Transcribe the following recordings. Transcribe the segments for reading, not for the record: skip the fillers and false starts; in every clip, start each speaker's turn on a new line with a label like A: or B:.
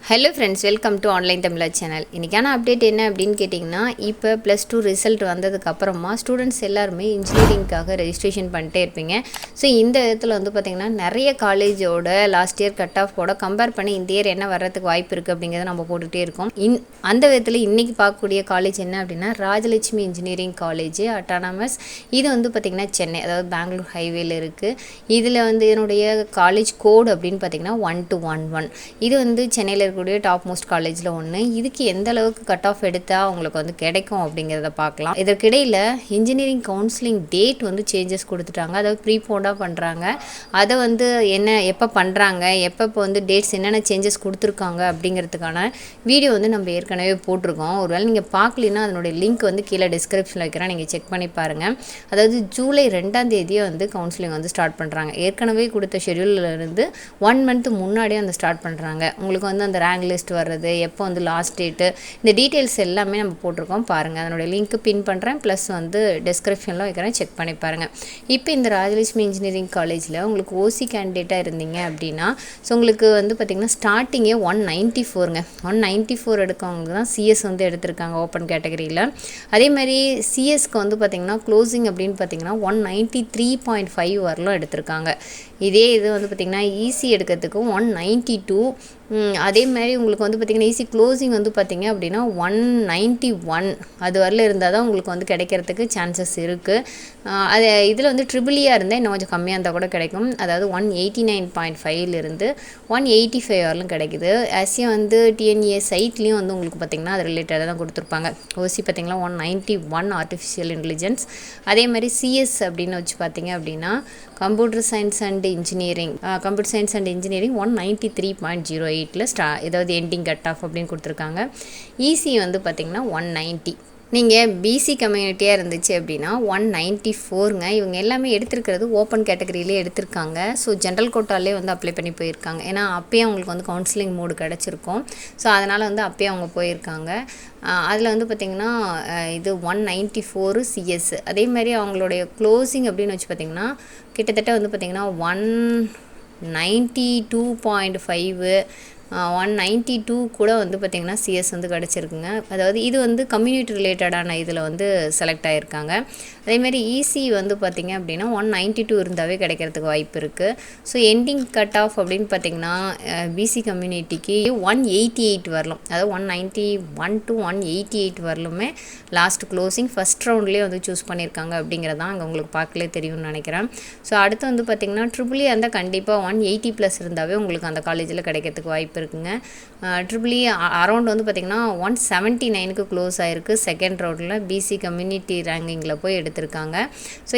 A: Hello friends, welcome to online Tamizha channel. இன்றைக்கான update என்ன அப்படின்னு கேட்டிங்கன்னா, இப்போ +2 ரிசல்ட் வந்ததுக்கப்புறமா ஸ்டூடெண்ட்ஸ் எல்லாருமே இன்ஜினியரிங்காக ரெஜிஸ்ட்ரேஷன் பண்ணிட்டே இருப்பீங்க. ஸோ இந்த இடத்துல வந்து பார்த்திங்கன்னா நிறைய காலேஜோட லாஸ்ட் இயர் கட் ஆஃபோட கம்பேர் பண்ணி இந்த இயர் என்ன வர்றதுக்கு வாய்ப்பு இருக்குது அப்படிங்கிறத நம்ம போட்டுகிட்டே இருக்கோம். அந்த விதத்தில் இன்றைக்கி பார்க்கக்கூடிய காலேஜ் என்ன அப்படின்னா ராஜலட்சுமி இன்ஜினியரிங் காலேஜ் அட்டானமஸ். இது வந்து பார்த்திங்கன்னா சென்னை, அதாவது பெங்களூர் ஹைவேல இருக்குது. இதில் வந்து இதனுடைய காலேஜ் கோடு அப்படின்னு பார்த்திங்கன்னா 1211. இது வந்து சென்னையில் கூடிய டாப் மோஸ்ட் காலேஜில் ஒன்று. இதுக்கு எந்த அளவுக்கு கட் ஆஃப் எடுத்தால் அவங்களுக்கு வந்து கிடைக்கும் அப்படிங்கிறத பார்க்கலாம். இதற்கிடையில் இன்ஜினியரிங் கவுன்சிலிங் டேட் வந்து சேஞ்சஸ் கொடுத்துட்டாங்க. அதாவது ப்ரீபோண்டாக பண்ணுறாங்க. அதை வந்து எப்போ பண்ணுறாங்க, எப்போ வந்து டேட்ஸ் என்னென்ன சேஞ்சஸ் கொடுத்துருக்காங்க அப்படிங்கிறதுக்கான வீடியோ வந்து நம்ம ஏற்கனவே போட்டிருக்கோம். ஒருவேளை நீங்கள் பார்க்கலன்னா அதனுடைய லிங்க் வந்து கீழே டிஸ்கிரிப்ஷனில் வைக்கிறேன், நீங்கள் செக் பண்ணி பாருங்கள். அதாவது ஜூலை 2 வந்து கவுன்சிலிங் வந்து ஸ்டார்ட் பண்ணுறாங்க. ஏற்கனவே கொடுத்த ஷெடியூலிருந்து 1 மந்த் முன்னாடியே வந்து ஸ்டார்ட் பண்ணுறாங்க. உங்களுக்கு வந்து அந்த ரேங்க் லிஸ்ட் வர்றது, எப்போ வந்து லாஸ்ட் டேட்டு, இந்த டீட்டெயில்ஸ் எல்லாமே நம்ம போட்டிருக்கோம் பாருங்கள். அதனுடைய லிங்க்கு பின் பண்ணுறேன், ப்ளஸ் வந்து டிஸ்கிரிப்ஷனில் வைக்கிறேன், செக் பண்ணி பாருங்கள். இப்போ இந்த ராஜலட்சுமி இன்ஜினியரிங் காலேஜில் உங்களுக்கு ஓசி கேண்டிடேட்டாக இருந்தீங்க அப்படின்னா, ஸோ உங்களுக்கு வந்து பார்த்திங்கன்னா ஸ்டார்டிங்கே 194ங்க. 194 எடுக்கவங்களுக்கு தான் சிஎஸ் வந்து எடுத்திருக்காங்க ஓப்பன் கேட்டகரியில். அதே மாதிரி சிஎஸ்க்கு வந்து பார்த்திங்கன்னா க்ளோசிங் அப்படின்னு பார்த்திங்கன்னா 193.5 வரலும் எடுத்திருக்காங்க. இதே இது வந்து பார்த்திங்கன்னா ஈஸி எடுக்கிறதுக்கும் 192. அதே மாதிரி உங்களுக்கு வந்து பார்த்திங்கன்னா ஈஸி க்ளோசிங் வந்து பார்த்திங்க அப்படின்னா 191 அது வரல இருந்தால் தான் உங்களுக்கு வந்து கிடைக்கிறதுக்கு சான்சஸ் இருக்குது. அது இதில் வந்து ட்ரிபிளியாக இருந்தால் இன்னும் கொஞ்சம் கம்மியாக இருந்தால் கூட கிடைக்கும். அதாவது 189.5லேருந்து 185 வரலும் கிடைக்குது. ஆஸியாக வந்து டிஎன்ஏ சைட்லேயும் வந்து உங்களுக்கு பார்த்திங்கன்னா அது ரிலேட்டடாக தான் கொடுத்துருப்பாங்க. ஓசி பார்த்திங்கன்னா 191 ஆர்டிஃபிஷியல் இன்டெலிஜென்ஸ். அதே மாதிரி சிஎஸ் அப்படின்னு வச்சு பார்த்திங்க அப்படின்னா கம்ப்யூட்டர் சயின்ஸ் அண்ட் இன்ஜினியரிங் 193.08 ஏதாவது எண்டிங் கட் ஆஃப் அப்படின்னு கொடுத்துருக்காங்க. ஈசி வந்து பார்த்திங்கன்னா 190. நீங்கள் பிசி கம்யூனிட்டியாக இருந்துச்சு அப்படின்னா 194ங்க. இவங்க எல்லாமே எடுத்துருக்கிறது ஓப்பன் கேட்டகரியிலே எடுத்திருக்காங்க. ஸோ ஜென்ரல் கோட்டாலே வந்து அப்ளை பண்ணி போயிருக்காங்க. ஏன்னா அப்பயே அவங்களுக்கு வந்து கவுன்சிலிங் மோடு கிடச்சிருக்கும். ஸோ அதனால் வந்து அப்பயே அவங்க போயிருக்காங்க. அதில் வந்து பார்த்திங்கன்னா இது 194 சிஎஸ். அதே மாதிரி அவங்களுடைய க்ளோசிங் அப்படின்னு வச்சு பார்த்திங்கன்னா கிட்டத்தட்ட வந்து பார்த்திங்கன்னா 192.5 192 கூட வந்து பார்த்திங்கன்னா சிஎஸ் வந்து கிடச்சிருக்குங்க. அதாவது இது வந்து கம்யூனிட்டி ரிலேட்டடான இதில் வந்து செலக்ட் ஆகியிருக்காங்க. அதேமாதிரி ஈசி வந்து பார்த்திங்க அப்படின்னா 192 இருந்தாவே கிடைக்கிறதுக்கு வாய்ப்பு இருக்குது. ஸோ எண்டிங் கட் ஆஃப் அப்படின்னு பார்த்திங்கன்னா பிசி கம்யூனிட்டிக்கு 188 வரலும், அதாவது 191 to 188 வரலுமே லாஸ்ட் க்ளோசிங் ஃபஸ்ட் ரவுண்ட்லேயே வந்து சூஸ் பண்ணியிருக்காங்க அப்படிங்கிறதான் அங்கே உங்களுக்கு பார்க்கலே தெரியும்னு நினைக்கிறேன். ஸோ அடுத்து வந்து பார்த்திங்கன்னா ட்ரிபிளி இருந்தால் கண்டிப்பாக 180+ இருந்தாவே உங்களுக்கு அந்த காலேஜில் கிடைக்கிறதுக்கு வாய்ப்பு இருக்குங்க. ட்ரிபிளி அரௌண்ட் வந்து பார்த்திங்கன்னா 179க்கு க்ளோஸ் ஆகிருக்கு செகண்ட் ரவுண்டில் பிசி கம்யூனிட்டி ரேங்கிங்கில் போய் எடுத்திருக்காங்க. ஸோ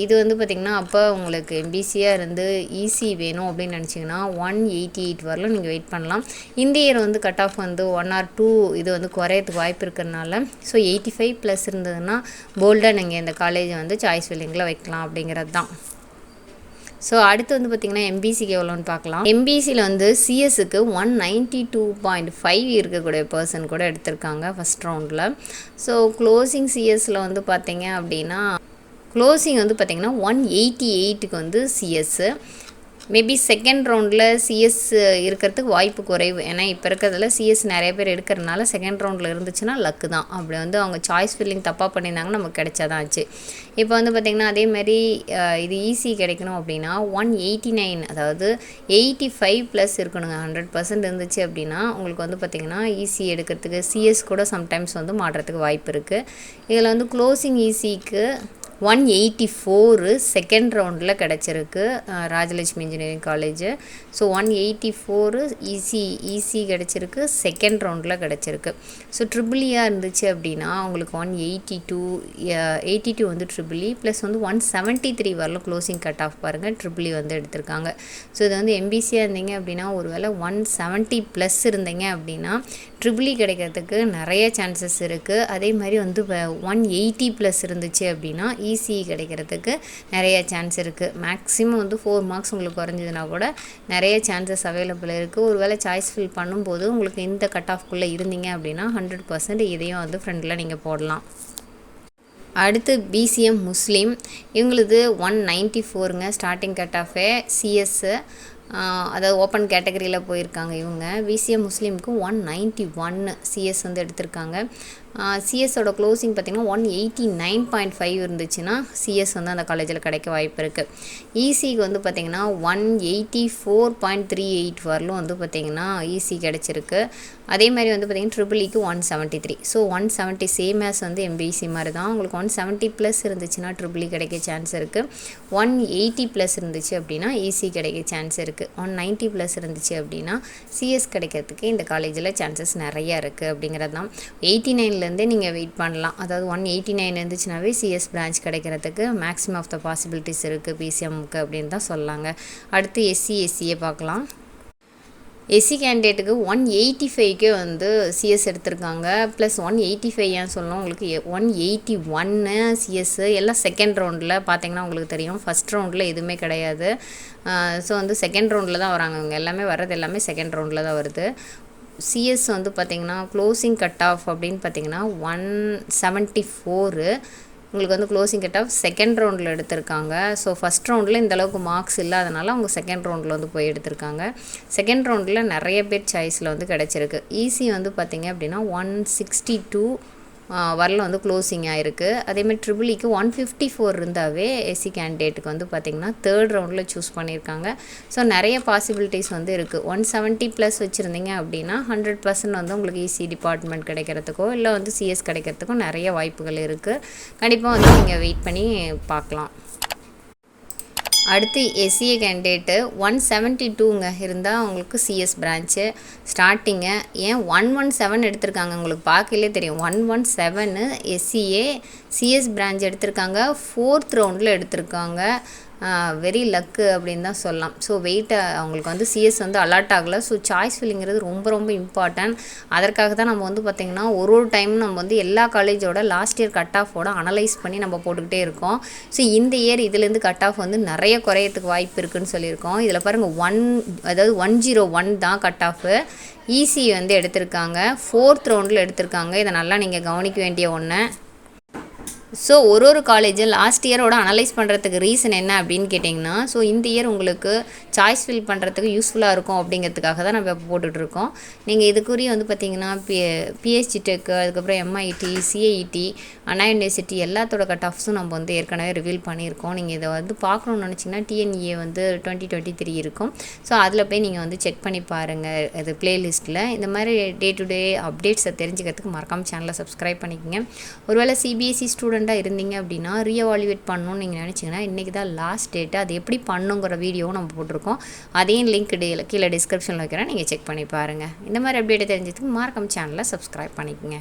A: இது வந்து பார்த்திங்கன்னா அப்போ உங்களுக்கு எம்பிசியாக இருந்து ஈஸி வேணும் அப்படின்னு நினச்சிங்கன்னா 188 வரலும் நீங்கள் வெயிட் பண்ணலாம். இந்த இயர் வந்து கட் ஆஃப் வந்து 1 or 2 இது வந்து குறையறதுக்கு வாய்ப்பு இருக்கிறதுனால ஸோ 85+ இருந்ததுன்னா போல்டாக நீங்கள் இந்த காலேஜை வந்து சாய்ஸ் ஃபில்லிங்கில் வைக்கலாம் அப்படிங்கிறது தான். ஸோ அடுத்து வந்து பார்த்திங்கன்னா எம்பிசிக்கு எவ்வளோன்னு பார்க்கலாம். எம்பிசியில் வந்து சிஎஸ்க்கு 192.5 இருக்கக்கூடிய பர்சன் கூட எடுத்திருக்காங்க ஃபஸ்ட் ரவுண்டில். ஸோ க்ளோசிங் சிஎஸ்சில் வந்து பார்த்திங்க அப்படின்னா க்ளோசிங் வந்து பார்த்திங்கன்னா 188க்கு வந்து சிஎஸ்ஸு. மேபி செகண்ட் ரவுண்டில் சிஎஸ் இருக்கிறதுக்கு வாய்ப்பு குறைவு. ஏன்னா இப்போ இருக்கிறதுல சிஎஸ் நிறைய பேர் எடுக்கிறதுனால செகண்ட் ரவுண்டில் இருந்துச்சுன்னா லக்கு தான். அப்படி வந்து அவங்க சாய்ஸ் ஃபில்லிங் தப்பாக பண்ணியிருந்தாங்கன்னா நமக்கு கிடைச்சாதான் ஆச்சு. இப்போ வந்து பார்த்திங்கன்னா அதேமாதிரி இது ஈஸி கிடைக்கணும் அப்படின்னா 189, அதாவது 85+ இருக்கணுங்க. 100% இருந்துச்சு அப்படின்னா உங்களுக்கு வந்து பார்த்திங்கன்னா ஈஸி எடுக்கிறதுக்கு சிஎஸ் கூட சம்டைம்ஸ் வந்து மாட்டுறதுக்கு வாய்ப்பு இருக்குது. இதில் வந்து க்ளோசிங் ஈஸிக்கு 184 செகண்ட் ரவுண்டில் கிடச்சிருக்கு Rajalakshmi engineering college. So 184 easy கிடச்சிருக்கு செகண்ட் ரவுண்டில் கிடச்சிருக்கு. ஸோ ட்ரிபிளியாக இருந்துச்சு அப்படின்னா உங்களுக்கு 182 வந்து ட்ரிபிளி ப்ளஸ் வந்து 173 வரலும் க்ளோசிங் கட் ஆஃப் பாருங்கள் ட்ரிபிளி வந்து எடுத்திருக்காங்க. ஸோ இது வந்து எம்பிசியாக இருந்தீங்க அப்படின்னா ஒரு வேளை 170+ இருந்தீங்க அப்படின்னா ட்ரிபிளி கிடைக்கிறதுக்கு நிறைய சான்சஸ் இருக்குது. அதே மாதிரி வந்து 180+ இருந்துச்சு அப்படின்னா ஈஸி கிடைக்கிறதுக்கு நிறைய சான்ஸ் இருக்குது. மேக்ஸிமம் வந்து 4 மார்க்ஸ் உங்களுக்கு குறைஞ்சதுனா கூட நிறைய சான்சஸ் அவைலபிள் இருக்குது. ஒரு வேளை சாய்ஸ் ஃபில் பண்ணும்போது உங்களுக்கு இந்த கட் ஆஃப்குள்ளே இருந்தீங்க அப்படின்னா 100% இதையும் வந்து ஃப்ரெண்டில் நீங்கள் போடலாம். அடுத்து பிசிஎம் முஸ்லீம், இவங்களுது 194ங்க ஸ்டார்டிங் கட் ஆஃபே. சிஎஸ்ஸு அதாவது ஓப்பன் கேட்டகரியில் போயிருக்காங்க இவங்க. விசிஎம் முஸ்லீமுக்கு 191 சிஎஸ் வந்து எடுத்திருக்காங்க. சிஎஸோட க்ளோசிங் பார்த்திங்கன்னா 189.5 இருந்துச்சுன்னா சிஎஸ் வந்து அந்த காலேஜில் கிடைக்க வாய்ப்பு இருக்குது. இசிக்கு வந்து பார்த்திங்கன்னா 184.38 வரலும் வந்து பார்த்திங்கன்னா இசி கிடச்சிருக்கு. அதே மாதிரி வந்து பார்த்திங்கன்னா ட்ரிபிள்இக்கு 173. ஸோ 170 சேம் ஆஸ் வந்து எம்பிசி மாதிரி தான். உங்களுக்கு 170 ப்ளஸ் இருந்துச்சுன்னா ட்ரிபிள்இ கிடைக்க சான்ஸ் இருக்குது. 180 ப்ளஸ் இருந்துச்சு அப்படின்னா இசி கிடைக்க சான்ஸ் இருக்குது. 190 ப்ளஸ் இருந்துச்சு அப்படின்னா சிஎஸ் கிடைக்கிறதுக்கு இந்த காலேஜில் சான்சஸ் நிறையா இருக்குது அப்படிங்கிறது தான். 89லேருந்தே நீங்கள் வெயிட் பண்ணலாம். அதாவது 189 இருந்துச்சுனாவே சிஎஸ் பிரான்ச் கிடைக்கிறதுக்கு மேக்ஸிமம் ஆஃப் த பாசிபிலிட்டிஸ் இருக்குது பிசிஎம்முக்கு அப்படின்னு தான் சொல்லாங்க. அடுத்து எஸ்சிஏ பார்க்கலாம். எஸ்சி கேண்டிடேட்டுக்கு 185க்கே வந்து சிஎஸ் எடுத்திருக்காங்க. ப்ளஸ் 185 ஏன் சொல்லணும், உங்களுக்கு 181 சிஎஸ் எல்லாம் செகண்ட் ரவுண்டில் பார்த்தீங்கன்னா உங்களுக்கு தெரியும். ஃபஸ்ட் ரவுண்டில் எதுவுமே கிடையாது. ஸோ வந்து செகண்ட் ரவுண்டில் தான் வராங்க. இவங்க எல்லாமே வர்றது எல்லாமே செகண்ட் ரவுண்டில் தான் வருது. சிஎஸ் வந்து பார்த்திங்கன்னா க்ளோசிங் கட் ஆஃப் அப்படின்னு பார்த்திங்கன்னா 174. உங்களுக்கு வந்து க்ளோசிங் கட் ஆஃப் செகண்ட் ரவுண்டில் எடுத்திருக்காங்க. ஸோ ஃபஸ்ட் ரவுண்டில் இந்தளவுக்கு மார்க்ஸ் இல்லாதனால அவங்க செகண்ட் ரவுண்டில் வந்து போய் எடுத்திருக்காங்க. செகண்ட் ரவுண்டில் நிறைய பேர் சாய்ஸில் வந்து கிடச்சிருக்கு. ஈசி வந்து பார்த்திங்க அப்படின்னா 162 வரல வந்து க்ளோசிங் ஆகிருக்கு. அதேமாதிரி ட்ரிபிள்இக்கு 154 இருந்தாவே எஸ்சி கேண்டிடேட்டுக்கு வந்து பார்த்திங்கன்னா தேர்ட் ரவுண்டில் சூஸ் பண்ணியிருக்காங்க. ஸோ நிறைய பாசிபிலிட்டிஸ் வந்து இருக்குது. 170 ப்ளஸ் வச்சுருந்தீங்க அப்படின்னா 100% வந்து உங்களுக்கு இசி டிபார்ட்மெண்ட் கிடைக்கிறதுக்கோ இல்லை வந்து சிஎஸ் கிடைக்கிறதுக்கோ நிறைய வாய்ப்புகள் இருக்குது. கண்டிப்பாக வந்து நீங்கள் வெயிட் பண்ணி பார்க்கலாம். அடுத்து எஸ்சிஏ கேண்டிடேட்டு 172ங்க இருந்தால் உங்களுக்கு சிஎஸ் பிரான்ச்சு ஸ்டார்டிங்கு. ஏன் 117 எடுத்திருக்காங்க உங்களுக்கு பார்க்கலே தெரியும். 117 எஸ்சிஏ சிஎஸ் பிரான்ச் எடுத்திருக்காங்க. 4th ரவுண்டில் எடுத்திருக்காங்க. வெரி லக்கு அப்படின்னு தான் சொல்லலாம். ஸோ வெயிட்டை அவங்களுக்கு வந்து சிஎஸ் வந்து அலாட் ஆகலை. ஸோ சாய்ஸ் ஃபில்லிங்கிறது ரொம்ப ரொம்ப இம்பார்ட்டன்ட். அதற்காக தான் நம்ம வந்து பார்த்திங்கன்னா ஒரு டைம் நம்ம வந்து எல்லா காலேஜோட லாஸ்ட் இயர் கட் ஆஃபோட அனலைஸ் பண்ணி நம்ம போட்டுக்கிட்டே இருக்கோம். ஸோ இந்த இயர் இதுலேருந்து கட் ஆஃப் வந்து நிறைய குறையத்துக்கு வாய்ப்பு இருக்குதுன்னு சொல்லியிருக்கோம். இதில் பாருங்கள் 101 தான் கட் ஆஃபு. இசி வந்து எடுத்திருக்காங்க. 4th ரவுண்டில் எடுத்திருக்காங்க. இதை நல்லா நீங்கள் கவனிக்க வேண்டிய ஒன்று. ஸோ ஒரு காலேஜை லாஸ்ட் இயரோட அனலைஸ் பண்ணுறதுக்கு ரீசன் என்ன அப்படின்னு கேட்டிங்கன்னா, ஸோ இந்த இயர் உங்களுக்கு சாய்ஸ் ஃபில் பண்ணுறதுக்கு யூஸ்ஃபுல்லாக இருக்கும் அப்படிங்கிறதுக்காக தான் நம்ம இப்போ போட்டுட்ருக்கோம். நீங்கள் இதுக்குரிய வந்து பார்த்திங்கன்னா பிஎஸ்ஜி டெக், அதுக்கப்புறம் எம்ஐடி, சிஐடி, அண்ணா யூனிவர்சிட்டி எல்லாத்தோட கட் ஆஃப்ஸும் நம்ம வந்து ஏற்கனவே ரிவீல் பண்ணியிருக்கோம். நீங்கள் இதை வந்து பார்க்கணுன்னு நினச்சிங்கன்னா TNEA வந்து 2023 இருக்கும். ஸோ அதில் போய் நீங்கள் வந்து செக் பண்ணி பாருங்கள். அது பிளேலிஸ்ட்டில் இந்த மாதிரி டே டு டே அப்டேட்ஸை தெரிஞ்சுக்கிறதுக்கு மறக்காமல் சேனலை சப்ஸ்கிரைப் பண்ணிக்கோங்க. ஒருவேளை சிபிஎஸ்சி ஸ்டூடெண்ட்டாக இருந்தீங்க அப்படின்னா ரீஎவாலுவேட் பண்ணணும்னு நீங்கள் நினச்சிங்கன்னா இன்றைக்கி தான் லாஸ்ட் டேட்டு. அது எப்படி பண்ணுங்கிற வீடியோவும் நம்ம போட்டிருக்கோம். அதையும் லிங்க் கீழே டிஸ்கிரிப்ஷனில் வைக்கிறேன். நீங்கள் செக் பண்ணி பாருங்கள். இந்த மாதிரி அப்டேட்டை தெரிஞ்சதுக்கு மறக்காம சேனலை சப்ஸ்கிரைப் பண்ணிக்கோங்க.